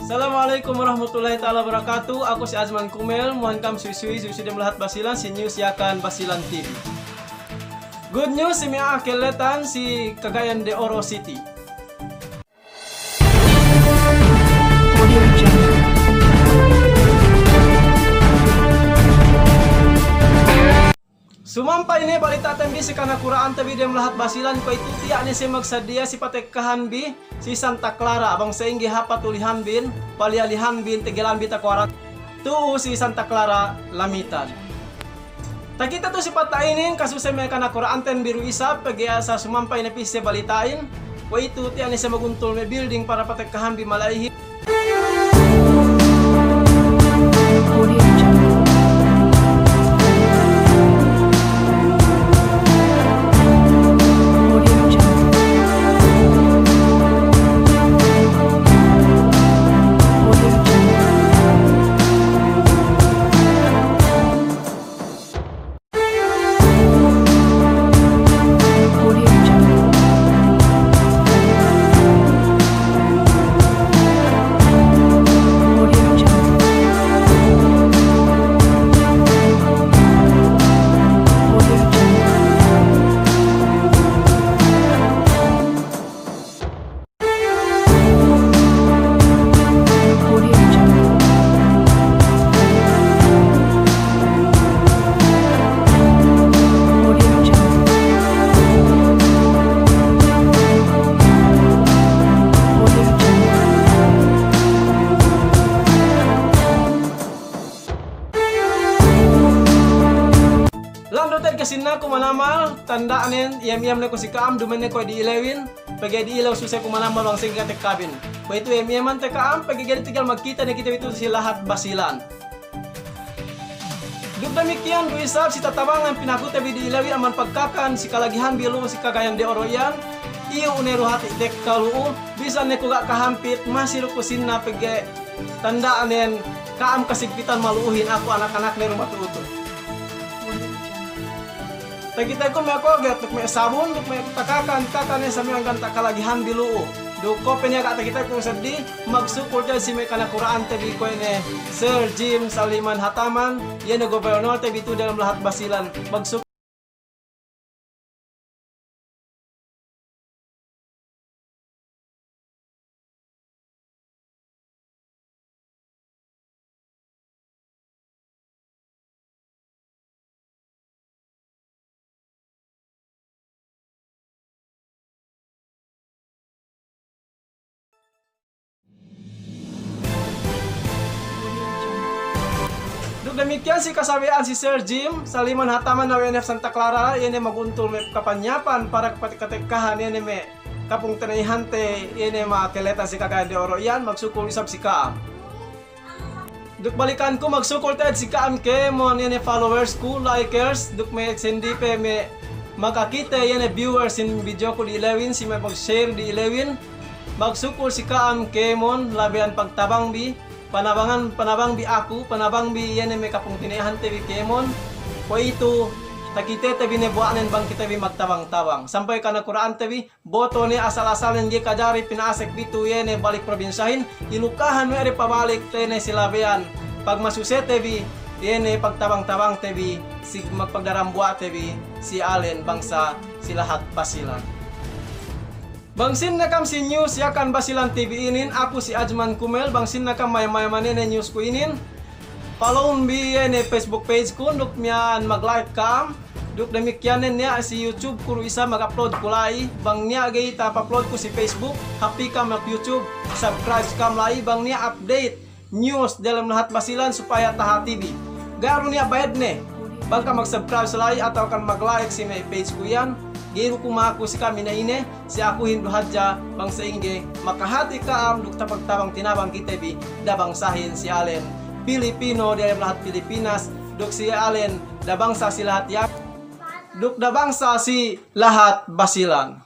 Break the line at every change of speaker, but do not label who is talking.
Assalamualaikum warahmatullahi taala wabarakatuh. Aku si Azman Kumel, mohon kam suy-suy dia melihat basilan si news yakan Basilan TV. Good news si Mia Akeletan si Cagayan de Oro City. Sumampa ini balita tembi si kanakuraan tabi dia melihat basilan ko itu tiyak ni si magsadia si patekahan bi si Santa Clara abang seinggi hapa tulihan bin palialihan bin tegelan bita kuarat tu si Santa Clara lamitan. Tak kita tu si patainin kasus may kanakuraan ten biru isa pagi asa sumampa ini pisi balitain ko itu tiyak ni si maguntul may building para patekahan bi malaihi. Kasina ko manamal tandaanin yam na ko si Kaam duman ko di ilawin pag di ilaw susay ko manamal ang sige tek kabin pa ito yaman te Kaam pag tigal magkita na kita ito si lahat basilan dugdamikian do isab si tatabang ang pinakuta di ilawin aman pagkakan si kalagihan bilo si Cagayan de Oro yan iyo unero hati tek kaluu bisa ne ko ga kahampit masiro ko sinna pag tandaanin Kaam kasigpitan maluuhin ako anak-anak ni rumah tuto. Tagita ko may ako agad, may sabon, may takakan sa mga ganta kalagihan biluo. Duko penya kata kita kung sadi magsukol dyan si may kanakuraan tabi ko ni Sir Jim Saliman Hataman, yan na gobernador tabi ito dalam lahat basilan. Magsukol demikian si kasabian si Sir Jim Saliman Hataman na WNF Santa Clara yan ay maguntol may kapanyapan para kapatikahan yan ay may kapung tanayhante yan ay makakileta si Cagayan de Oro yan magsukol isab si Kaam duk balikan ko magsukol tayo si Kaam ke mo yan ay followers ko likers duk may sendi pe may makakita yan ay viewers in video ko di ilawin si may mag-share di ilawin magsukol si Kaam ke mo labihan pagtabang bi panabang bi aku, panabang bi yan may kapung tinayahan tabi kemon. Po ito, takite tabi ne buanen bang kita bi magtabang-tabang. Sampay ka na Quran tabi, boto ni asal-asalan gi kajari pinasek bitu yan balik probinsahin, ilukahan mo eri pabalik tene silabean. Pag masuset tabi, yan pagtabang-tabang tabi, si magpagdarambua tabi, si Allen bangsa si lahat basilan. Bangsin na kam si news yakan Basilan TV inin aku si Azman Kumel bangsin na kam may-mayaman news ko inin follow me ni Facebook page ko duk miyan mag-like kam duk demikyanen niya si YouTube kung isa mag-upload kulay bang niya gay tap-upload ko si Facebook happy kam mag YouTube subscribe kam lai bang niya update news dalam lahat Basilan supaya taha TV garo niya bayad ne bang ka mag-subscribe sa lai atau kan mag-like si may page ko yan Giro kumaku si kami na ine, si aku Hindu hadja, bang sa ingge, makahati ka duk tapag-tabang tinabang kita bi, dabang sahin si Allen. Pilipino, dalam lahat Pilipinas, duk si Allen, dabang sa si lahat yak, duk dabang sa si lahat Basilan.